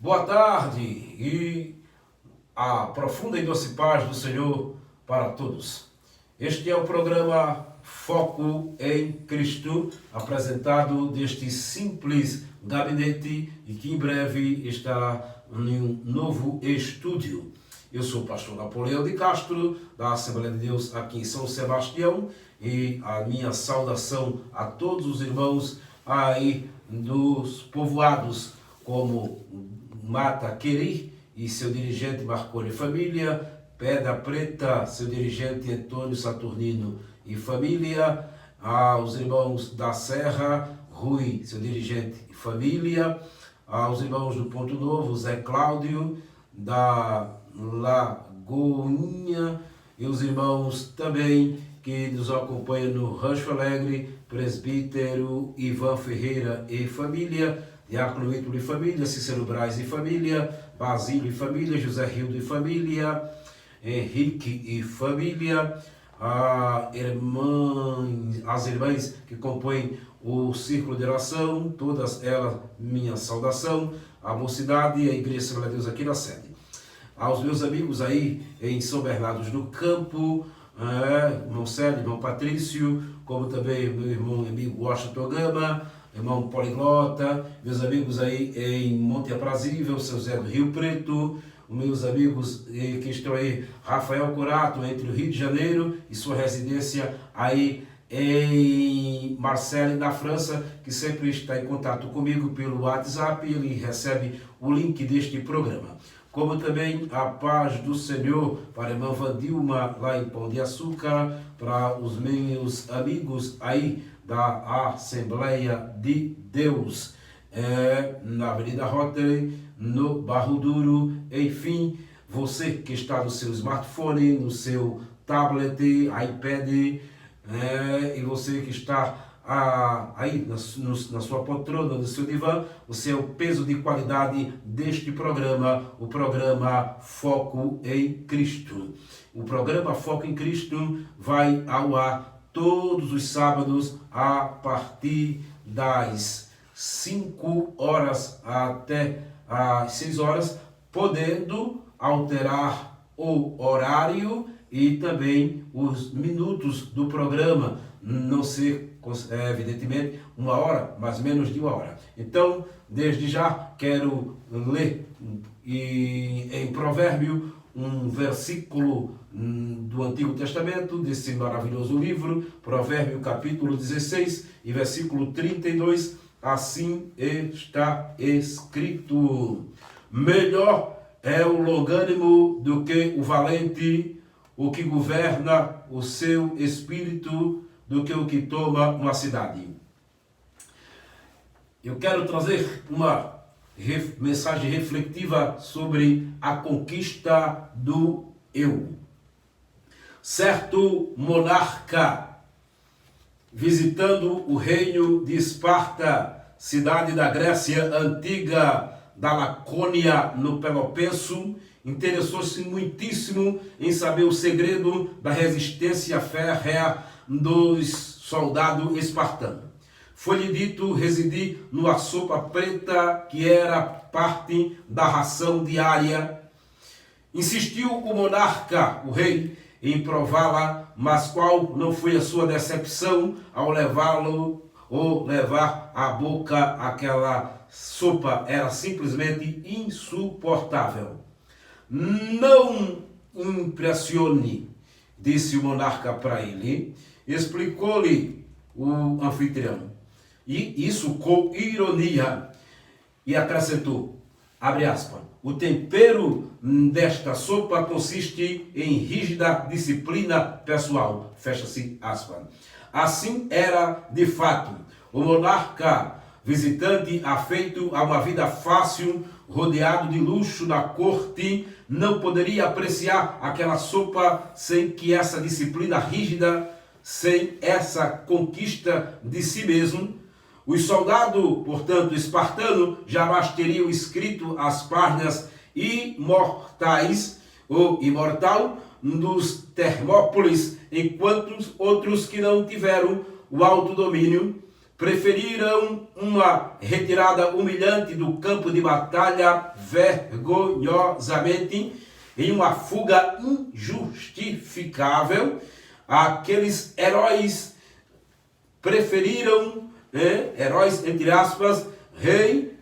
Boa tarde e a profunda e doce paz do Senhor para todos. Este é o programa Foco em Cristo, apresentado deste simples gabinete e que em breve estará em um novo estúdio. Eu sou o pastor Napoleão de Castro, da Assembleia de Deus aqui em São Sebastião, e a minha saudação a todos os irmãos aí dos povoados como Mata Queri e seu dirigente Marconi Família, Pedra Preta, seu dirigente Antônio Saturnino e família, aos irmãos da Serra, Rui, seu dirigente e família, aos irmãos do Ponto Novo, Zé Cláudio, da Lagoinha, e os irmãos também que nos acompanham no Rancho Alegre, presbítero Ivan Ferreira e família, Diácono Ítalo e família, Cícero Braz e família, Basílio e família, José Rildo e família, Henrique e família, as irmãs que compõem o Círculo de Oração, todas elas minha saudação, a mocidade e a Igreja Assembleia de Deus aqui na sede. Aos meus amigos aí em São Bernardo do Campo, irmão Célio, irmão Patrício, como também meu irmão amigo Washington Gama, irmão Poliglota, meus amigos aí em Monte Aprazível, São José do Rio Preto, meus amigos que estão aí, Rafael Curato, entre o Rio de Janeiro e sua residência aí em Marseille, na França, que sempre está em contato comigo pelo WhatsApp, ele recebe o link deste programa. Como também a paz do Senhor para a irmã Vandilma, lá em Pão de Açúcar, para os meus amigos aí da Assembleia de Deus, na Avenida Rotary, no Barro Duro, enfim, você que está no seu smartphone, no seu tablet, iPad, e você que está aí na sua poltrona, no seu divã, você é o peso de qualidade deste programa, o programa Foco em Cristo. O programa Foco em Cristo vai ao ar todos os sábados a partir das 5 horas até às 6 horas, podendo alterar o horário e também os minutos do programa, não ser, evidentemente, 1 hora, mas menos de 1 hora. Então, desde já, quero ler em Provérbio um versículo do Antigo Testamento, desse maravilhoso livro, Provérbio capítulo 16 e versículo 32, assim está escrito: melhor é o longânimo do que o valente, o que governa o seu espírito do que o que toma uma cidade. Eu quero trazer uma mensagem reflexiva sobre a conquista do eu. Certo monarca, visitando o reino de Esparta, cidade da Grécia antiga, da Lacônia, no Peloponneso, interessou-se muitíssimo em saber o segredo da resistência férrea dos soldados espartanos. Foi-lhe dito residir numa sopa preta que era parte da ração diária. Insistiu o monarca, o rei, em prová-la, mas qual não foi a sua decepção ao levá-lo ou levar à boca aquela sopa? Era simplesmente insuportável. Não impressione, disse o monarca para ele, explicou-lhe o anfitrião. E isso com ironia, e acrescentou, abre aspas, o tempero desta sopa consiste em rígida disciplina pessoal, fecha-se aspas. Assim era de fato. O monarca visitante, afeito a uma vida fácil, rodeado de luxo na corte, não poderia apreciar aquela sopa sem que essa disciplina rígida, sem essa conquista de si mesmo. Os soldados, portanto, espartanos, jamais teriam escrito as páginas imortais ou imortal dos Termópolis, enquanto outros que não tiveram o autodomínio preferiram uma retirada humilhante do campo de batalha vergonhosamente, em uma fuga injustificável. Aqueles heróis preferiram, heróis entre aspas,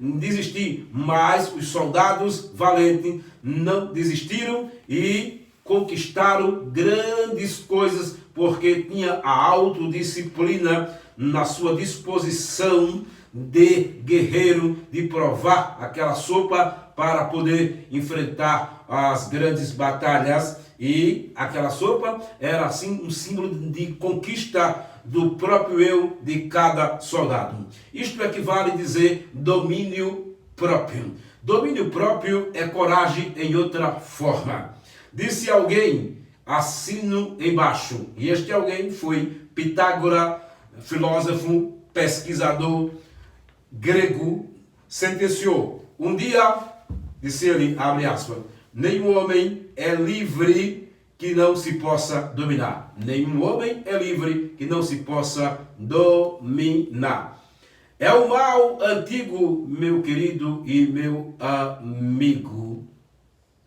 desistir, mas os soldados valentes não desistiram e conquistaram grandes coisas, porque tinha a autodisciplina na sua disposição de guerreiro, de provar aquela sopa para poder enfrentar as grandes batalhas. E aquela sopa era assim um símbolo de conquista do próprio eu de cada soldado. Isto equivale a dizer domínio próprio. Domínio próprio é coragem em outra forma. Disse alguém, assino embaixo, e este alguém foi Pitágoras, filósofo, pesquisador grego, sentenciou. Um dia, disse ele, abre aspas, nenhum homem é livre que não se possa dominar. Nenhum homem é livre que não se possa dominar. É o mal antigo, meu querido e meu amigo,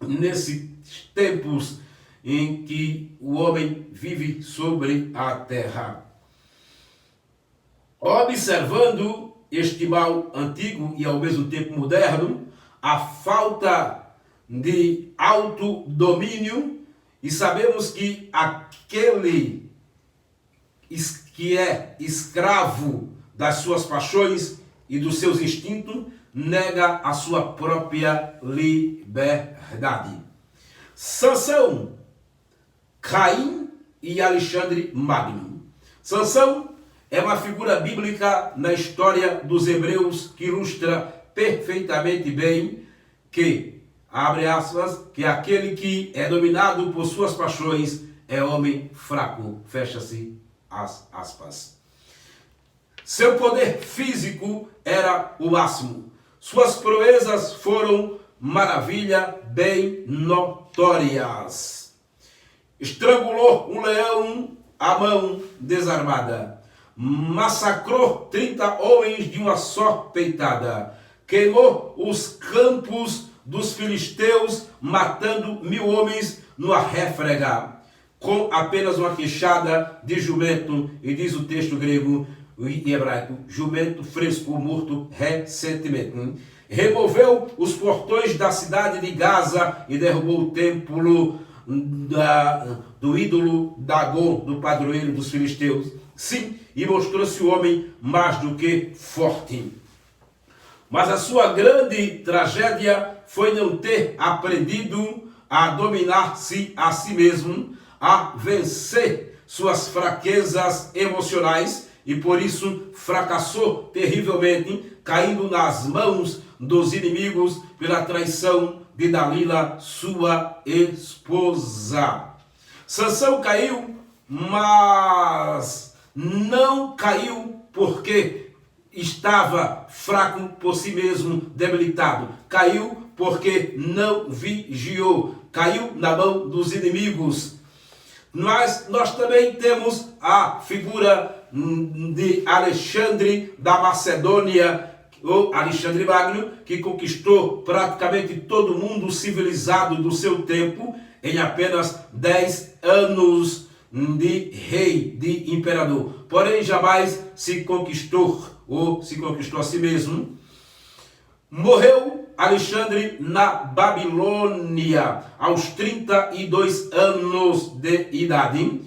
nesses tempos em que o homem vive sobre a terra. Observando este mal antigo e ao mesmo tempo moderno, a falta de autodomínio, e sabemos que aquele que é escravo das suas paixões e dos seus instintos nega a sua própria liberdade. Sansão, Caim e Alexandre Magno. Sansão é uma figura bíblica na história dos hebreus que ilustra perfeitamente bem que, abre aspas, que aquele que é dominado por suas paixões é homem fraco, fecha-se as aspas. Seu poder físico era o máximo. Suas proezas foram maravilha bem notórias. Estrangulou um leão à mão desarmada. Massacrou 30 homens de uma só peitada. Queimou os campos dos filisteus, matando 1000 homens numa réfrega, com apenas uma queixada de jumento, e diz o texto grego e hebraico, jumento fresco morto recentemente. Removeu os portões da cidade de Gaza e derrubou o templo do ídolo Dagon, do padroeiro dos filisteus. Sim, e mostrou-se o homem mais do que forte. Mas a sua grande tragédia foi não ter aprendido a dominar-se a si mesmo, a vencer suas fraquezas emocionais, e por isso fracassou terrivelmente, caindo nas mãos dos inimigos pela traição de Dalila, sua esposa. Sansão caiu, mas não caiu porque estava fraco por si mesmo, debilitado. Caiu porque não vigiou. Caiu na mão dos inimigos. Mas nós também temos a figura de Alexandre da Macedônia, ou Alexandre Magno, que conquistou praticamente todo mundo civilizado do seu tempo em apenas 10 anos de rei, de imperador. Porém, jamais se conquistou a si mesmo. Morreu Alexandre na Babilônia aos 32 anos de idade,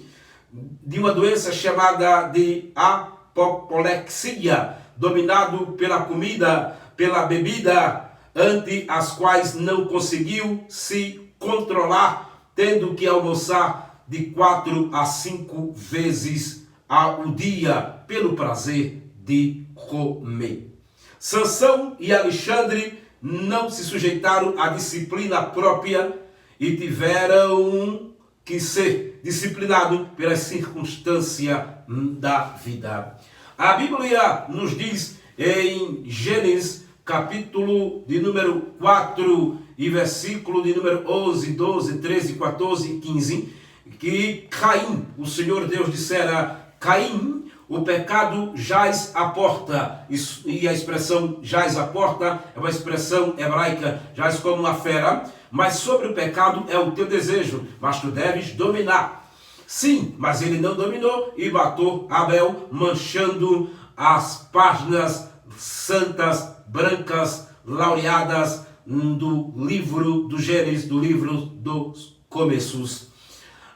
de uma doença chamada de apoplexia, dominado pela comida, pela bebida, ante as quais não conseguiu se controlar, tendo que almoçar de 4 a 5 vezes ao dia, pelo prazer de comer. Sansão e Alexandre não se sujeitaram à disciplina própria e tiveram que ser disciplinados pelas circunstâncias da vida. A Bíblia nos diz em Gênesis, capítulo de número 4 e versículo de número 11, 12, 13, 14 e 15, que Caim, o Senhor Deus dissera: Caim, o pecado jaz à porta. E a expressão jaz à porta é uma expressão hebraica, jaz como uma fera. Mas sobre o pecado é o teu desejo, mas tu deves dominar. Sim, mas ele não dominou e matou Abel, manchando as páginas santas, brancas, laureadas do livro do Gênesis, do livro dos começos.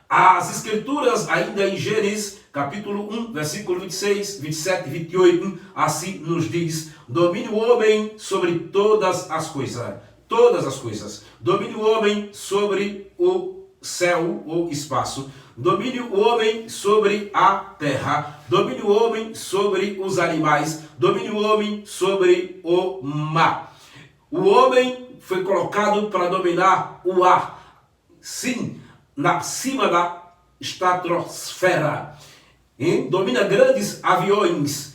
As escrituras, ainda em Gênesis, capítulo 1, versículo 26, 27 e 28, assim nos diz: domine o homem sobre todas as coisas. Todas as coisas. Domine o homem sobre o céu ou espaço. Domine o homem sobre a terra. Domine o homem sobre os animais. Domine o homem sobre o mar. O homem foi colocado para dominar o ar. Sim, acima da estratosfera. Domina grandes aviões,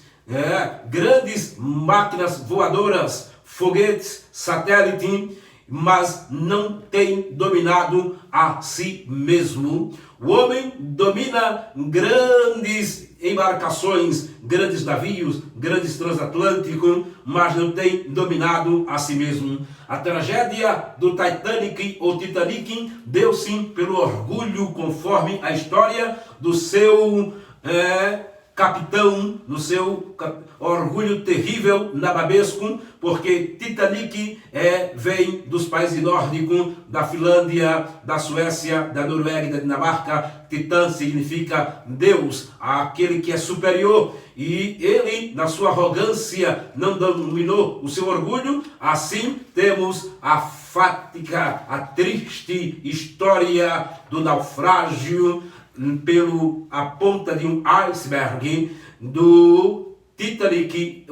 grandes máquinas voadoras, foguetes, satélite, mas não tem dominado a si mesmo. O homem domina grandes embarcações, grandes navios, grandes transatlânticos, mas não tem dominado a si mesmo. A tragédia do Titanic ou Titanic deu-se pelo orgulho, conforme a história do seu capitão, no seu orgulho terrível, nababesco, porque Titanic vem dos países nórdicos, da Finlândia, da Suécia, da Noruega e da Dinamarca. Titã significa Deus, aquele que é superior, e ele, na sua arrogância, não dominou o seu orgulho. Assim temos a fática, a triste história do naufrágio a ponta de um iceberg do Titanic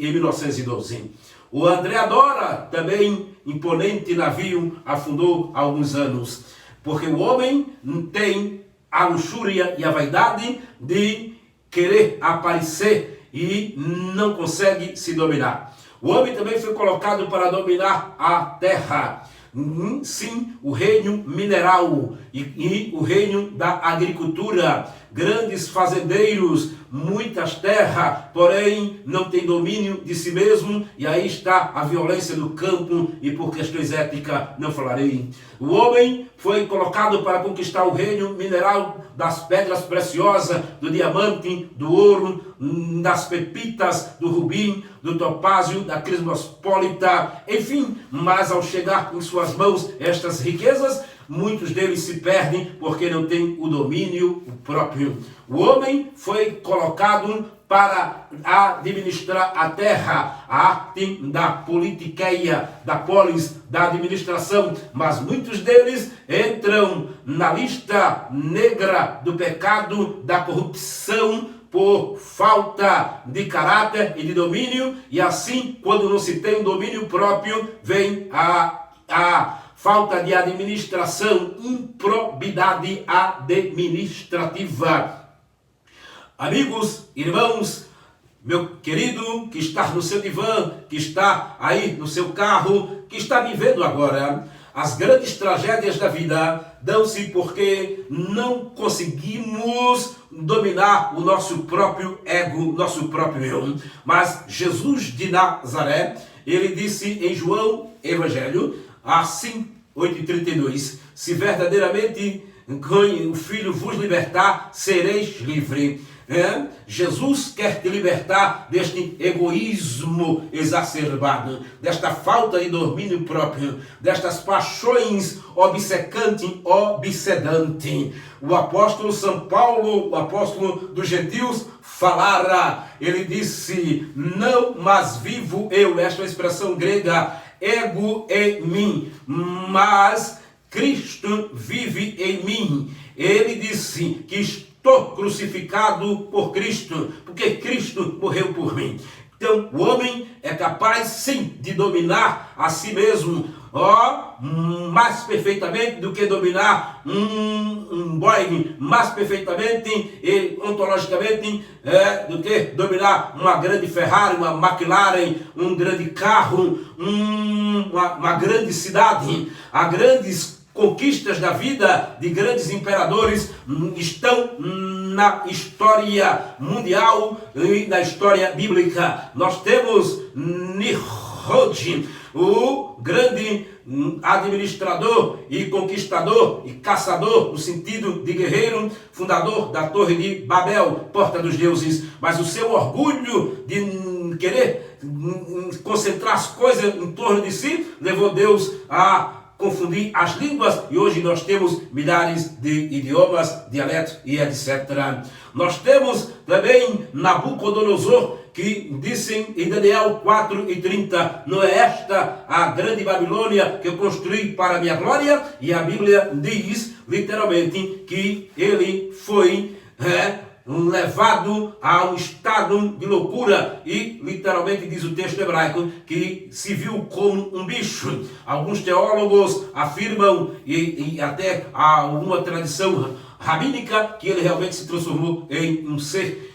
em 1912. O André Dora, também imponente navio, afundou há alguns anos, porque o homem tem a luxúria e a vaidade de querer aparecer e não consegue se dominar. O homem também foi colocado para dominar a terra. Sim, o reino mineral e o reino da agricultura. Grandes fazendeiros, muitas terras, porém não tem domínio de si mesmo, e aí está a violência do campo, e por questões éticas não falarei. O homem foi colocado para conquistar o reino mineral das pedras preciosas, do diamante, do ouro, das pepitas, do rubim, do topázio, da crismospolita, enfim, mas ao chegar em suas mãos estas riquezas, muitos deles se perdem porque não têm o domínio próprio. O homem foi colocado para administrar a terra, a arte da politiqueia, da polis, da administração, mas muitos deles entram na lista negra do pecado, da corrupção, por falta de caráter e de domínio, e assim, quando não se tem um domínio próprio, vem a falta de administração, improbidade administrativa. Amigos, irmãos, meu querido que está no seu divã, que está aí no seu carro, que está me vendo agora, as grandes tragédias da vida dão-se porque não conseguimos dominar o nosso próprio ego, nosso próprio eu. Mas Jesus de Nazaré, ele disse em João Evangelho, assim, 8:32, se verdadeiramente o Filho vos libertar, sereis livre. Jesus quer te libertar deste egoísmo exacerbado, desta falta de domínio próprio, destas paixões obcecantes, obsedantes. O apóstolo São Paulo, o apóstolo dos gentios, falara, ele disse: não mais vivo eu, esta é uma expressão grega, ego em mim, mas Cristo vive em mim. Ele disse que estou crucificado por Cristo, porque Cristo morreu por mim. Então, o homem é capaz, sim, de dominar a si mesmo, mais perfeitamente do que dominar um Boeing, mais perfeitamente e ontologicamente do que dominar uma grande Ferrari, uma McLaren, um grande carro, uma grande cidade. Há grandes conquistas da vida de grandes imperadores estão na história mundial e na história bíblica. Nós temos Nimrod, o grande administrador e conquistador e caçador, no sentido de guerreiro, fundador da Torre de Babel, porta dos deuses. Mas o seu orgulho de querer concentrar as coisas em torno de si levou Deus a confundir as línguas, e hoje nós temos milhares de idiomas, dialetos e etc. Nós temos também Nabucodonosor, que dizem em Daniel 4:30, não é esta a grande Babilônia que eu construí para a minha glória? E a Bíblia diz literalmente que ele foi levado a um estado de loucura, e literalmente diz o texto hebraico que se viu como um bicho. Alguns teólogos afirmam, e até há alguma tradição rabínica, que ele realmente se transformou em um ser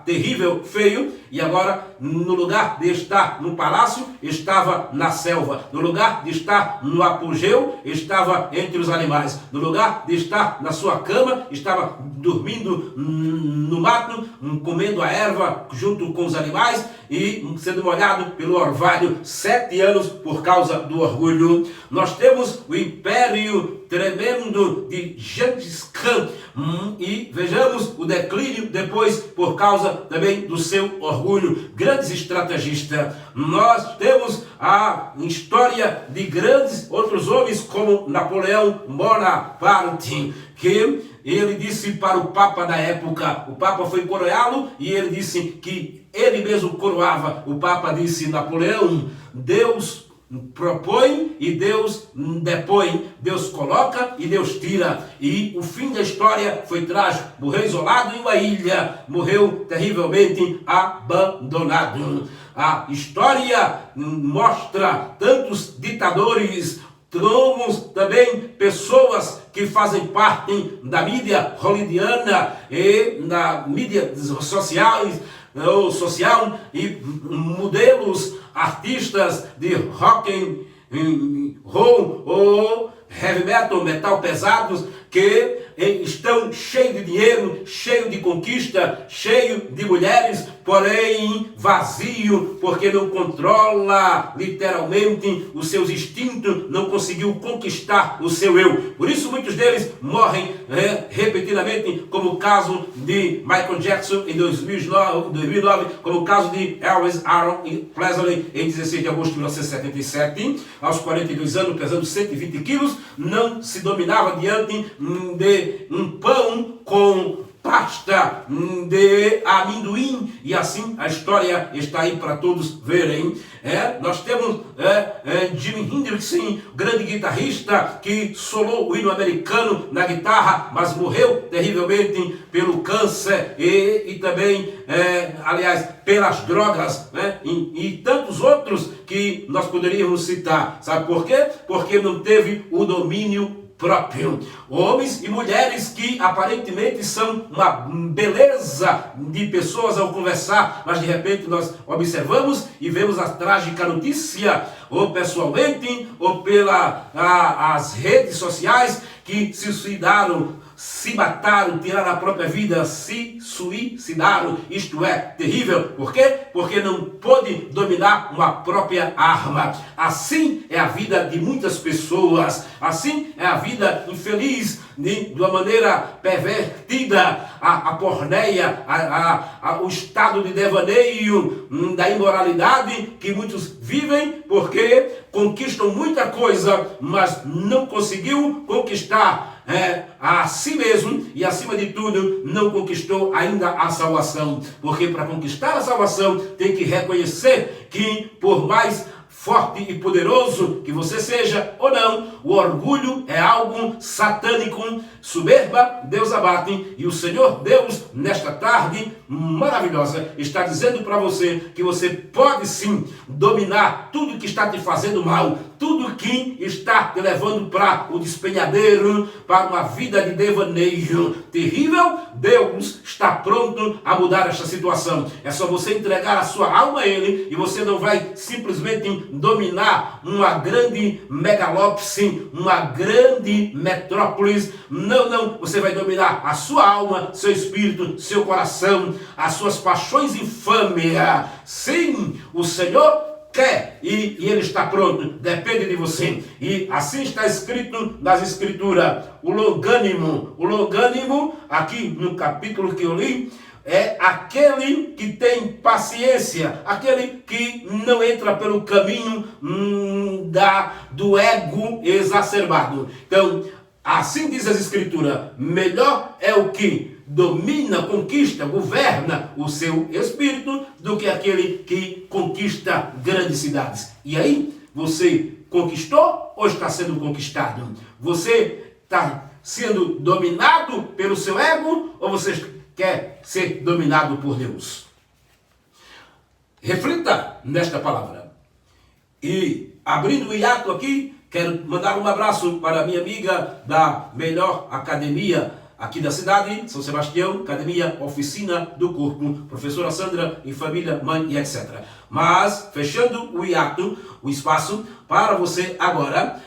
terrível, feio, e agora no lugar de estar no palácio, estava na selva. No lugar de estar no apogeu, estava entre os animais. No lugar de estar na sua cama, estava dormindo no mato, comendo a erva junto com os animais e sendo molhado pelo orvalho 7 anos por causa do orgulho. Nós temos o império tremendo de Gengis Khan, e vejamos o declínio depois por causa também do seu orgulho. Grandes estrategistas. Nós temos a história de grandes outros homens como Napoleão Bonaparte, que ele disse para o Papa da época, o Papa foi coroá-lo e ele disse que ele mesmo coroava. O Papa disse: Napoleão, Deus propõe e Deus depõe, Deus coloca e Deus tira. E o fim da história foi trágico. Morreu isolado em uma ilha, morreu terrivelmente abandonado. A história mostra tantos ditadores, como também pessoas que fazem parte da mídia hollywoodiana e da mídia social e modelos, artistas de rock and roll ou heavy metal, metal pesados, que estão cheios de dinheiro, cheios de conquista, cheios de mulheres, porém vazio, porque não controla literalmente os seus instintos, não conseguiu conquistar o seu eu. Por isso muitos deles morrem repetidamente, como o caso de Michael Jackson em 2009, como o caso de Elvis Presley em 16 de agosto de 1977, aos 42 anos, pesando 120 quilos, não se dominava diante de um pão com pasta de amendoim, e assim a história está aí para todos verem. Nós temos Jimi Hendrix, grande guitarrista que solou o hino americano na guitarra, mas morreu terrivelmente pelo câncer e também, aliás, pelas drogas, e tantos outros que nós poderíamos citar. Sabe por quê? Porque não teve o domínio próprio. Homens e mulheres que aparentemente são uma beleza de pessoas ao conversar, mas de repente nós observamos e vemos a trágica notícia, ou pessoalmente, ou as redes sociais, que se suicidaram, se mataram, tiraram a própria vida, se suicidaram. Isto é terrível. Por quê? Porque não pôde dominar uma própria arma. Assim é a vida de muitas pessoas. Assim é a vida infeliz, de uma maneira pervertida, a porneia, o estado de devaneio, da imoralidade que muitos vivem, porque conquistam muita coisa, mas não conseguiu conquistar a si mesmo, e acima de tudo não conquistou ainda a salvação. Porque para conquistar a salvação tem que reconhecer que, por mais forte e poderoso que você seja ou não, o orgulho é algo satânico. Soberba Deus abate, e o Senhor Deus nesta tarde maravilhosa está dizendo para você que você pode sim dominar tudo que está te fazendo mal, tudo que está te levando para o despenhadeiro, para uma vida de devaneio terrível. Deus está pronto a mudar esta situação. É só você entregar a sua alma a Ele e você não vai simplesmente dominar uma grande megalópole, uma grande metrópolis. Não, não. Você vai dominar a sua alma, seu espírito, seu coração, as suas paixões infames. Sim, o Senhor quer e Ele está pronto, depende de você. E assim está escrito nas Escrituras, o longânimo, aqui no capítulo que eu li, é aquele que tem paciência, aquele que não entra pelo caminho do ego exacerbado. Então, assim diz as Escrituras, melhor é o que domina, conquista, governa o seu espírito do que aquele que conquista grandes cidades. E aí, você conquistou ou está sendo conquistado? Você está sendo dominado pelo seu ego ou você quer ser dominado por Deus? Reflita nesta palavra. E abrindo o hiato aqui, quero mandar um abraço para a minha amiga da melhor academia aqui da cidade, São Sebastião, Academia Oficina do Corpo, professora Sandra e família, mãe e etc. Mas, fechando o hiato, o espaço para você agora,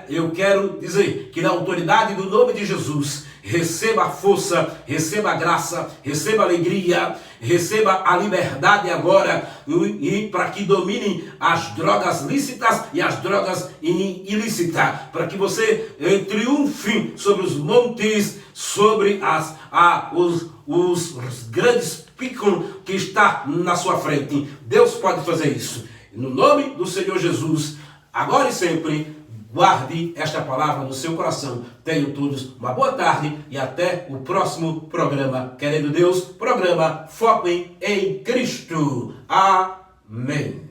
eu quero dizer que na autoridade do nome de Jesus, receba a força, receba a graça, receba a alegria, receba a liberdade agora, e para que domine as drogas lícitas e as drogas ilícitas, para que você triunfe sobre os montes, sobre os grandes picos que está na sua frente. Deus pode fazer isso. No nome do Senhor Jesus, agora e sempre, guarde esta palavra no seu coração. Tenham todos uma boa tarde e até o próximo programa. Querendo Deus, programa Foco em Cristo. Amém.